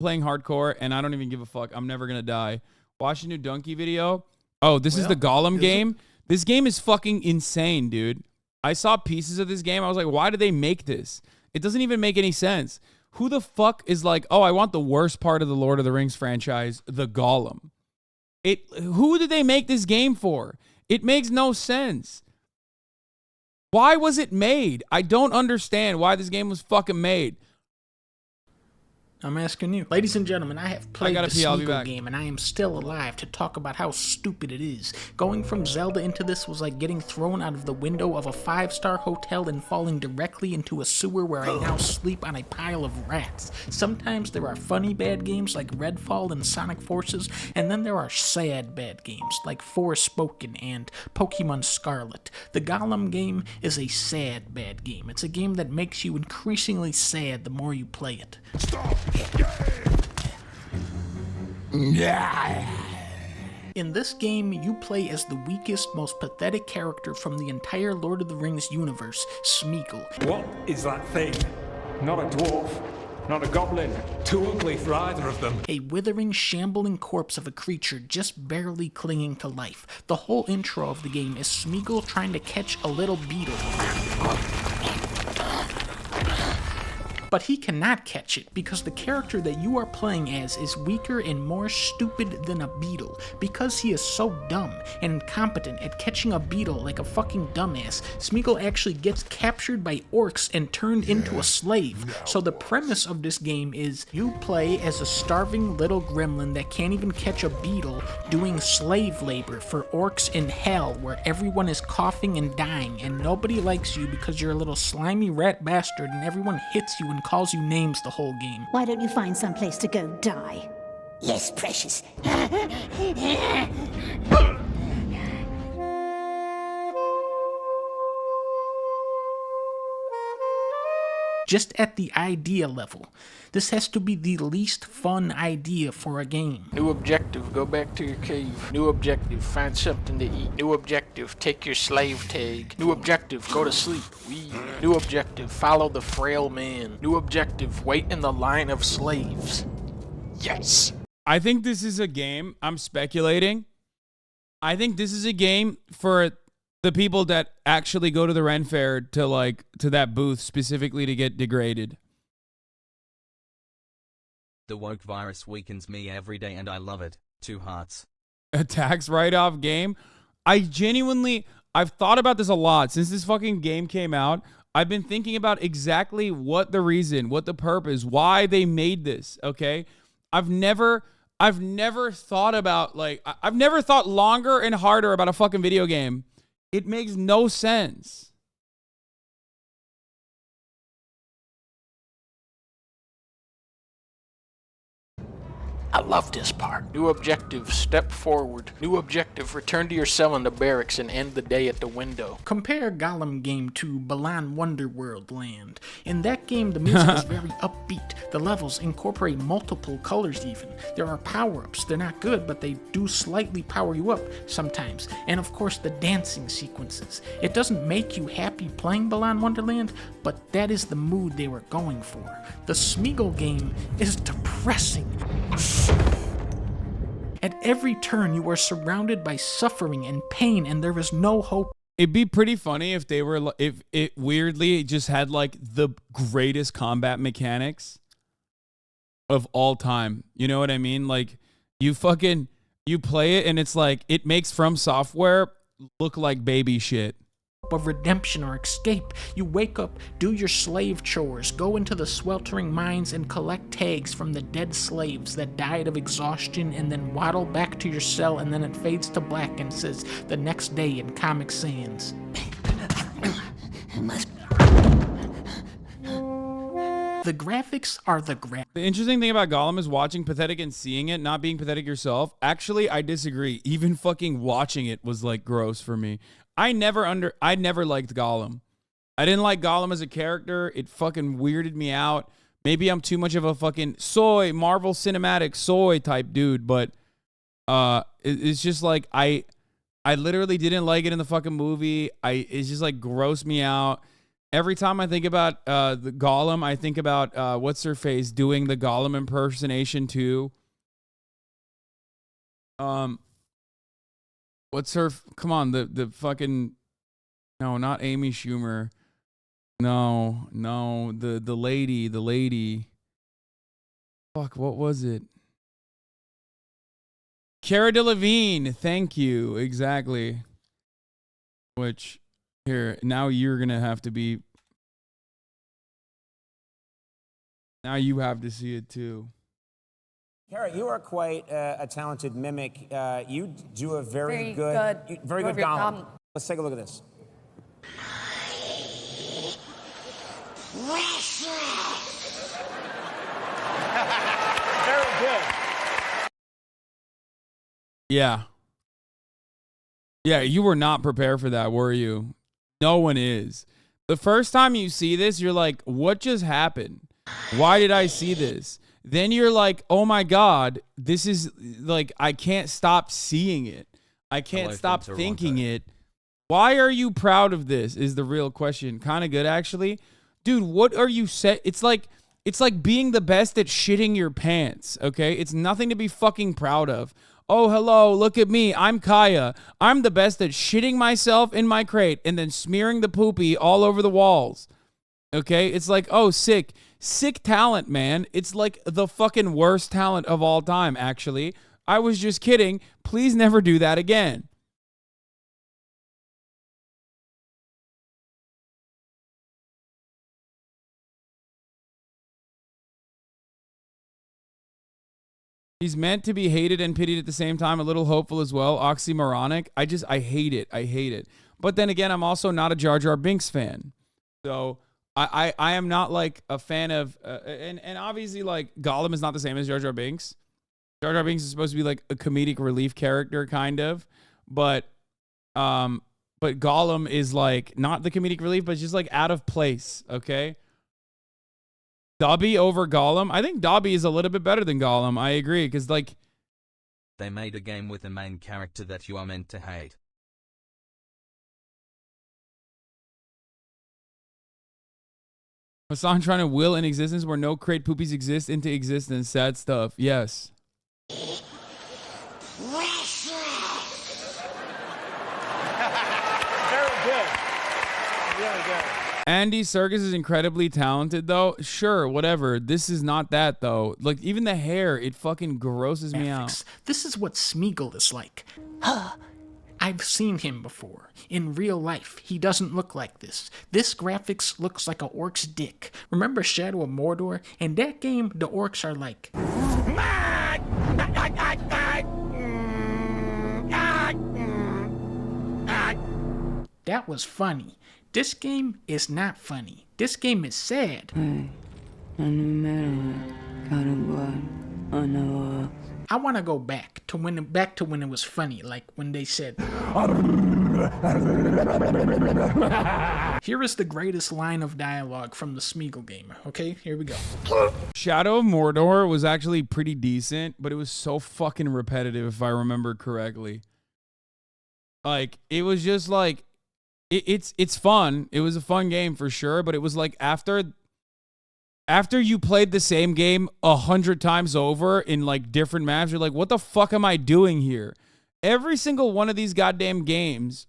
playing hardcore, and I don't even give a fuck. I'm never gonna die. Watch a new Donkey video. Oh, this is the Gollum game. This game is fucking insane, dude. I saw pieces of this game. I was like, why did they make this? It doesn't even make any sense. Who the fuck is like, oh, I want the worst part of the Lord of the Rings franchise, the Gollum? Who did they make this game for? It makes no sense. Why was it made? I don't understand why this game was fucking made. I'm asking you. Ladies and gentlemen, I have played the Smeagol game, and I am still alive to talk about how stupid it is. Going from Zelda into this was like getting thrown out of the window of a 5-star hotel and falling directly into a sewer where I now sleep on a pile of rats. Sometimes there are funny bad games like Redfall and Sonic Forces, and then there are sad bad games like Forspoken and Pokemon Scarlet. The Gollum game is a sad bad game. It's a game that makes you increasingly sad the more you play it. Stop! In this game, you play as the weakest, most pathetic character from the entire Lord of the Rings universe, Smeagol. What is that thing? Not a dwarf, not a goblin, too ugly for either of them. A withering, shambling corpse of a creature just barely clinging to life. The whole intro of the game is Smeagol trying to catch a little beetle. But he cannot catch it because the character that you are playing as is weaker and more stupid than a beetle. Because he is so dumb and incompetent at catching a beetle like a fucking dumbass, Smeagol actually gets captured by orcs and turned into a slave. So the premise of this game is you play as a starving little gremlin that can't even catch a beetle doing slave labor for orcs in hell where everyone is coughing and dying and nobody likes you because you're a little slimy rat bastard and everyone hits you and calls you names the whole game. Why don't you find some place to go die? Yes, precious. Just at the idea level. This has to be the least fun idea for a game. New objective, go back to your cave. New objective, find something to eat. New objective, take your slave tag. New objective, go to sleep. New objective, follow the frail man. New objective, wait in the line of slaves. Yes! I think this is a game, I'm speculating. I think this is a game for the people that actually go to the Ren Fair to that booth specifically to get degraded. The woke virus weakens me every day and I love it. 2 hearts. A tax write-off game? I've thought about this a lot since this fucking game came out. I've been thinking about exactly what the reason, what the purpose, why they made this, okay? I've never thought about, I've never thought longer and harder about a fucking video game. It makes no sense. I love this part. New objective, step forward. New objective, return to your cell in the barracks and end the day at the window. Compare Gollum game to Balan Wonderworld Land. In that game, the music is very upbeat. The levels incorporate multiple colors even. There are power-ups. They're not good, but they do slightly power you up sometimes. And of course, the dancing sequences. It doesn't make you happy playing Balan Wonderland, but that is the mood they were going for. The Smeagol game is depressing. At every turn, you are surrounded by suffering and pain, and there is no hope. It'd be pretty funny if if it weirdly just had the greatest combat mechanics of all time. You know what I mean? You play it and it's it makes From Software look like baby shit. Of redemption or escape. You wake up, do your slave chores, go into the sweltering mines and collect tags from the dead slaves that died of exhaustion, and then waddle back to your cell, and then it fades to black and says the next day in Comic Sans. The graphics are the graphics. The interesting thing about Gollum is watching pathetic and seeing it, not being pathetic yourself. Actually, I disagree. Even fucking watching it was gross for me. I never liked Gollum. I didn't like Gollum as a character. It fucking weirded me out. Maybe I'm too much of a fucking Marvel Cinematic soy type dude, but it's just I literally didn't like it in the fucking movie. It's just grossed me out. Every time I think about the Gollum, I think about what's her face doing the Gollum impersonation too. What's her? Come on, the fucking no, not Amy Schumer. No, the lady. Fuck, what was it? Cara Delevingne. Thank you. Exactly. Which here now you're gonna have to be. Now you have to see it too. Cara, you are quite a talented mimic. You do a very good Gollum. Let's take a look at this. Very good. Yeah. Yeah, you were not prepared for that, were you? No one is. The first time you see this, you're like, what just happened? Why did I see this? Then you're like, oh my God, this is like, I can't stop seeing it. I can't stop thinking it. Why are you proud of this is the real question. Kind of good, actually. Dude, what are you set? It's like being the best at shitting your pants, okay? It's nothing to be fucking proud of. Oh, hello, look at me. I'm Kaya. I'm the best at shitting myself in my crate and then smearing the poopy all over the walls. Okay? It's like, oh, sick. Sick talent, man. It's like the fucking worst talent of all time, actually. I was just kidding. Please never do that again. He's meant to be hated and pitied at the same time, a little hopeful as well. Oxymoronic. I hate it. I hate it. But then again, I'm also not a Jar Jar Binks fan. So I am not like a fan of, and obviously like Gollum is not the same as Jar Jar Binks. Jar Jar Binks is supposed to be like a comedic relief character, kind of. But Gollum is like not the comedic relief, but just like out of place, okay? Dobby over Gollum? I think Dobby is a little bit better than Gollum. I agree, because, like... They made a game with a main character that you are meant to hate. Hasan trying to will an existence where no crate poopies exist into existence. Sad stuff. Yes. Very good. Really good. Andy Serkis is incredibly talented, though. Sure, whatever. This is not that, though. Like, even the hair, it fucking grosses me out. This is what Smeagol is like. I've seen him before. In real life, he doesn't look like this. This graphics looks like a orc's dick. Remember Shadow of Mordor? In that game, the orcs are like... That was funny. This game is not funny. This game is sad. I want to go back to when it was funny, like when they said. Here is the greatest line of dialogue from the Smeagol game. Okay, here we go. Shadow of Mordor was actually pretty decent, but it was so fucking repetitive, if I remember correctly. Like, it was just like, it's fun. It was a fun game for sure, but it was like after you played the same game 100 times over in like different maps, you're like, what the fuck am I doing here? Every single one of these goddamn games,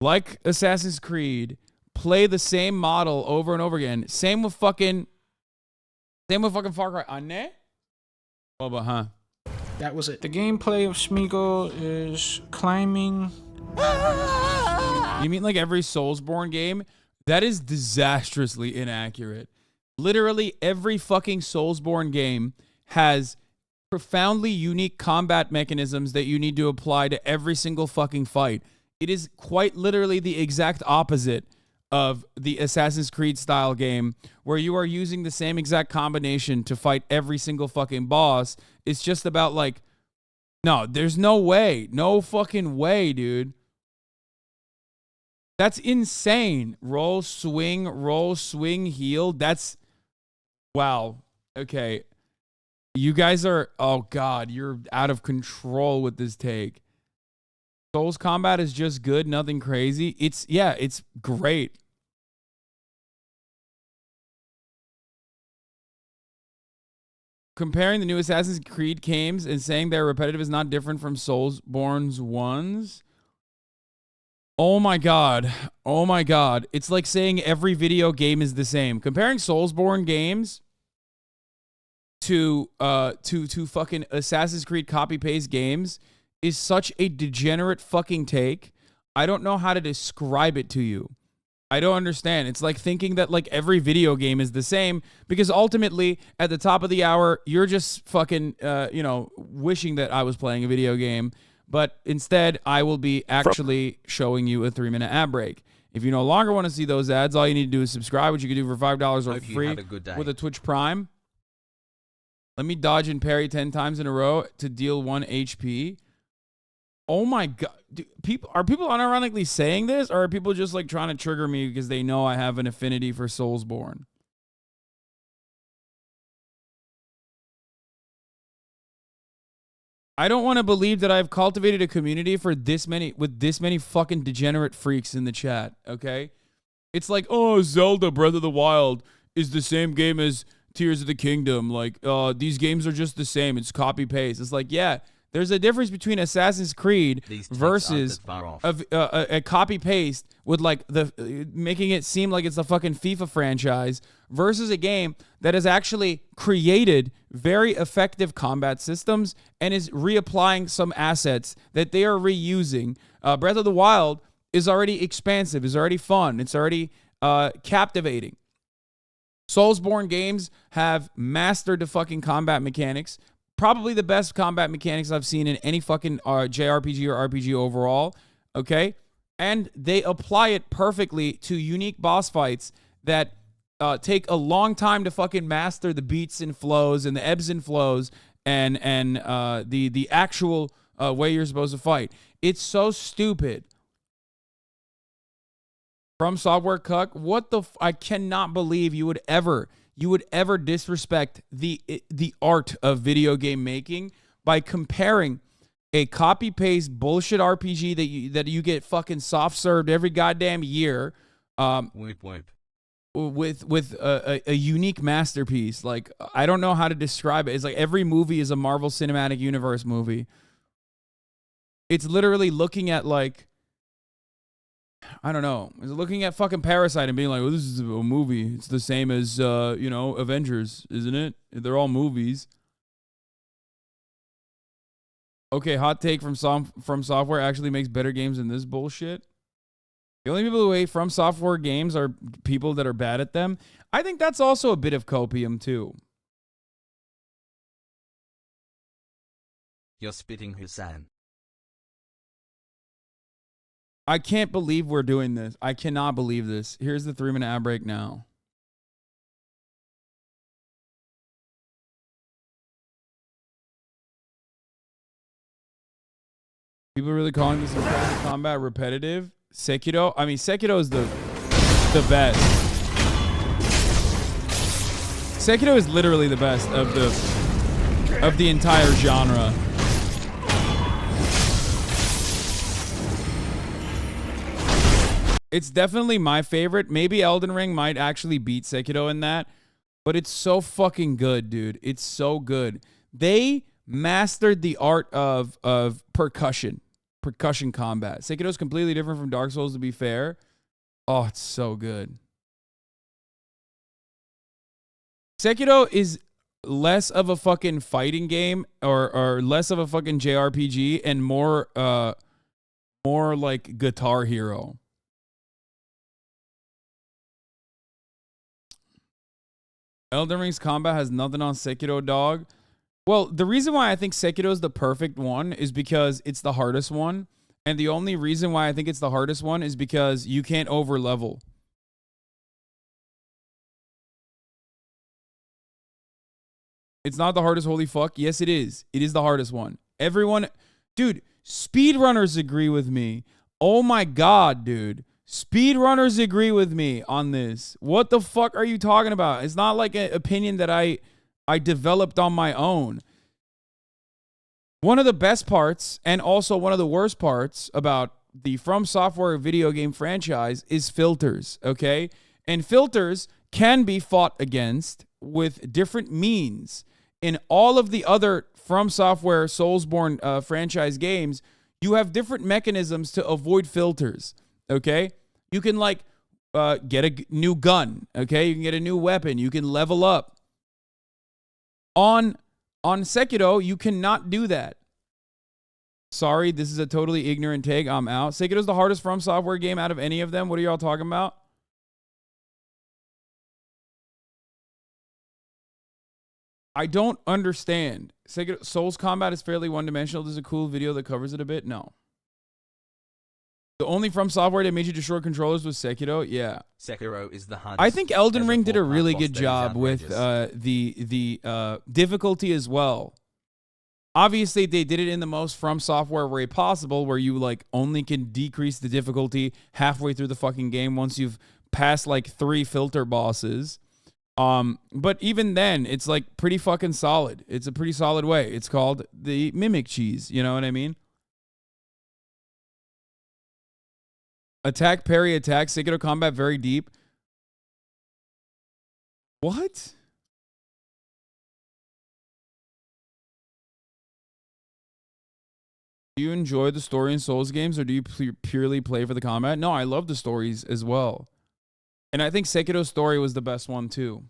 like Assassin's Creed, play the same model over and over again. Same with fucking Far Cry. Anne? Oh, but huh? That was it. The gameplay of Smeagol is climbing. You mean like every Soulsborne game? That is disastrously inaccurate. Literally every fucking Soulsborne game has profoundly unique combat mechanisms that you need to apply to every single fucking fight. It is quite literally the exact opposite of the Assassin's Creed style game where you are using the same exact combination to fight every single fucking boss. It's just about like, no, there's no way. No fucking way, dude. That's insane. Roll, swing, heal. That's, wow. Okay. You guys are, oh God, you're out of control with this take. Souls combat is just good, nothing crazy. It's great. Comparing the new Assassin's Creed games and saying they're repetitive is not different from Soulsborne's ones. Oh my god. Oh my god. It's like saying every video game is the same. Comparing Soulsborne games to fucking Assassin's Creed copy-paste games is such a degenerate fucking take. I don't know how to describe it to you. I don't understand. It's like thinking that like every video game is the same, because ultimately at the top of the hour, you're just fucking, wishing that I was playing a video game. But instead, I will be actually showing you a 3-minute ad break. If you no longer want to see those ads, all you need to do is subscribe, which you can do for $5 or free with a Twitch Prime. Let me dodge and parry 10 times in a row to deal 1 HP. Oh my god. Are people unironically saying this, or are people just like trying to trigger me because they know I have an affinity for Soulsborne? I don't want to believe that I've cultivated a community with this many fucking degenerate freaks in the chat, okay? It's like, oh, Zelda Breath of the Wild is the same game as Tears of the Kingdom. Like, these games are just the same. It's copy-paste. It's like, yeah, there's a difference between Assassin's Creed versus a copy-paste with like making it seem like it's a fucking FIFA franchise versus a game that has actually created very effective combat systems and is reapplying some assets that they are reusing. Breath of the Wild is already expansive, is already fun, it's already captivating. Soulsborne games have mastered the fucking combat mechanics. Probably the best combat mechanics I've seen in any fucking JRPG or RPG overall, okay? And they apply it perfectly to unique boss fights that take a long time to fucking master the beats and flows and the ebbs and flows and the actual way you're supposed to fight. It's so stupid. From Software Cuck, what the I cannot believe you would ever disrespect the art of video game making by comparing a copy-paste bullshit RPG that you get fucking soft served every goddamn year with a unique masterpiece. Like, I don't know how to describe it. It's like every movie is a Marvel Cinematic Universe movie. It's literally looking at like, I don't know. It's looking at fucking Parasite and being like, well, this is a movie. It's the same as, Avengers, isn't it? They're all movies. Okay, hot take from Software actually makes better games than this bullshit. The only people who hate From Software games are people that are bad at them. I think that's also a bit of copium, too. You're spitting, Hasan. I can't believe we're doing this. I cannot believe this. Here's the 3-minute ad break now. People are really calling this combat repetitive. Sekiro. I mean, Sekiro is the best. Sekiro is literally the best of the entire genre. It's definitely my favorite. Maybe Elden Ring might actually beat Sekiro in that, but it's so fucking good, dude. It's so good. They mastered the art of percussion combat. Sekiro's completely different from Dark Souls, to be fair. Oh, it's so good. Sekiro is less of a fucking fighting game or less of a fucking JRPG and more like Guitar Hero. Elden Ring's combat has nothing on Sekiro, dog. Well, the reason why I think Sekiro is the perfect one is because it's the hardest one. And the only reason why I think it's the hardest one is because you can't over-level. It's not the hardest, holy fuck. Yes, it is. It is the hardest one. Everyone... Dude, speedrunners agree with me. Oh my god, dude. Speedrunners agree with me on this. What the fuck are you talking about? It's not like an opinion that I developed on my own. One of the best parts and also one of the worst parts about the From Software video game franchise is filters, okay? And filters can be fought against with different means. in all of the other From Software Soulsborne franchise games, you have different mechanisms to avoid filters, okay? You can, like, get a new gun, okay? You can get a new weapon. You can level up. On Sekiro, you cannot do that. Sorry, this is a totally ignorant take. I'm out. Sekiro's the hardest From Software game out of any of them. What are y'all talking about? I don't understand. Sekiro, Souls combat is fairly one-dimensional. There's a cool video that covers it a bit. No. The only From Software that made you destroy controllers was Sekiro. Yeah. Sekiro is the hardest. I think Elden Ring did a really good job with the difficulty as well. Obviously, they did it in the most From Software way possible, where you like only can decrease the difficulty halfway through the fucking game once you've passed like 3 filter bosses. But even then, it's like pretty fucking solid. It's a pretty solid way. It's called the Mimic Cheese. You know what I mean? Attack, parry, attack. Sekiro combat very deep. What? Do you enjoy the story in Souls games, or do you purely play for the combat? No, I love the stories as well. And I think Sekiro's story was the best one, too.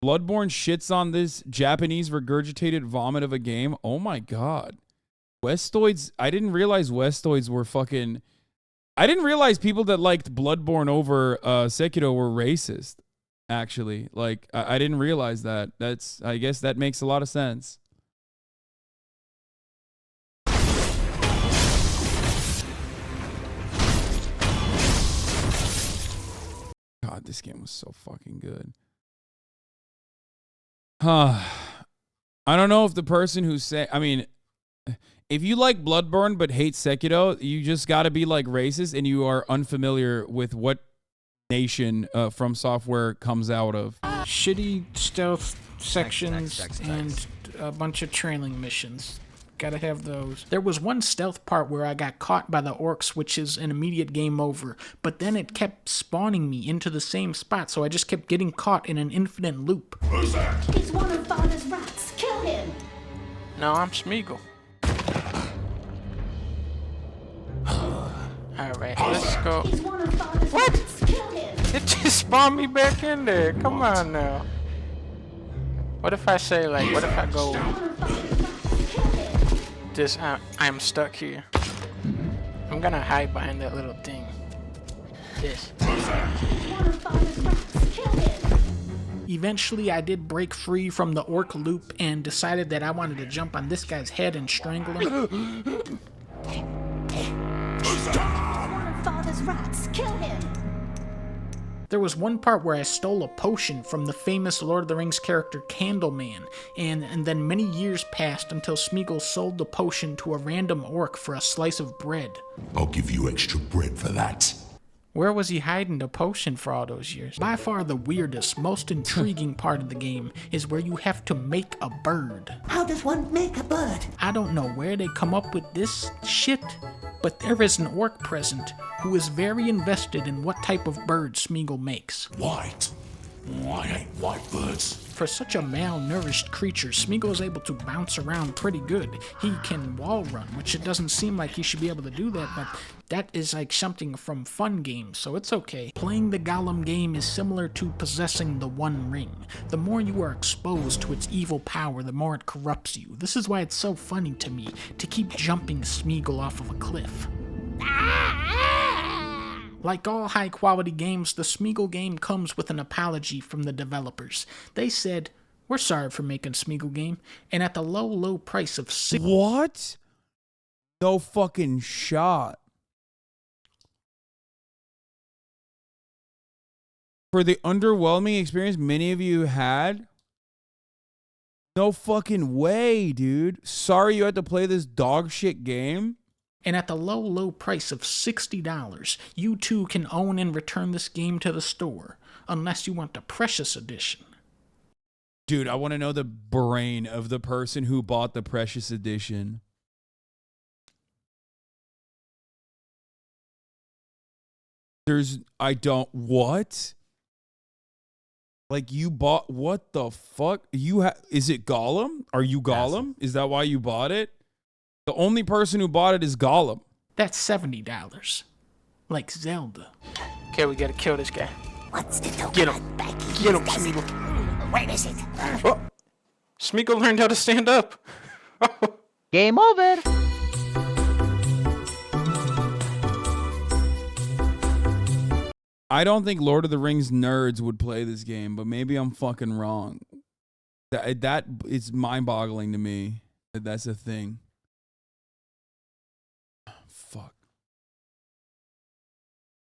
Bloodborne shits on this Japanese regurgitated vomit of a game. Oh, my God. Westoids, I didn't realize Westoids were fucking... I didn't realize people that liked Bloodborne over Sekiro were racist, actually. Like, I didn't realize that. I guess that makes a lot of sense. God, this game was so fucking good. I don't know if the person who say, I mean, if you like Bloodborne but hate Sekiro, you just got to be like racist and you are unfamiliar with what nation From Software comes out of. Shitty stealth sections and a bunch of trailing missions. Gotta have those. There was one stealth part where I got caught by the orcs, which is an immediate game over, but then it kept spawning me into the same spot, so I just kept getting caught in an infinite loop. Who's that? He's one of Father's rats. Kill him! No, I'm Smeagol. Alright, let's go. He's one of Father's What? rats. Kill him! It just spawned me back in there. Come on now. What if I say, like, what if I go... This, I'm stuck here. I'm gonna hide behind that little thing. This. Eventually, I did break free from the orc loop and decided that I wanted to jump on this guy's head and strangle him. One of Father's rats. Kill him! There was one part where I stole a potion from the famous Lord of the Rings character Candleman, and then many years passed until Smeagol sold the potion to a random orc for a slice of bread. I'll give you extra bread for that. Where was he hiding the potion for all those years? By far the weirdest, most intriguing part of the game is where you have to make a bird. How does one make a bird? I don't know where they come up with this shit, but there is an orc present who is very invested in what type of bird Smeagol makes. White. I hate white birds. For such a malnourished creature, Smeagol is able to bounce around pretty good. He can wall run, which it doesn't seem like he should be able to do that, but that is like something from fun games, so it's okay. Playing the Gollum game is similar to possessing the One Ring. The more you are exposed to its evil power, the more it corrupts you. This is why it's so funny to me to keep jumping Smeagol off of a cliff. Like all high-quality games, the Smeagol game comes with an apology from the developers. They said, "We're sorry for making Smeagol game, and at the low price of What? No fucking shot. For the underwhelming experience many of you had? No fucking way, dude. Sorry you had to play this dog shit game. And at the low price of $60, you too can own and return this game to the store, unless you want the Precious Edition. Dude, I want to know the brain of the person who bought the Precious Edition. What? Like you bought what the fuck? Is it Gollum? Are you Gollum? Is that why you bought it? The only person who bought it is Gollum. That's $70. Like Zelda. Okay, we gotta kill this guy. What's the token? Get him. Get him, Smeagol. Where is it? Oh. Smeagol learned how to stand up. Game over. I don't think Lord of the Rings nerds would play this game, but maybe I'm fucking wrong. That it's mind-boggling to me that that's a thing.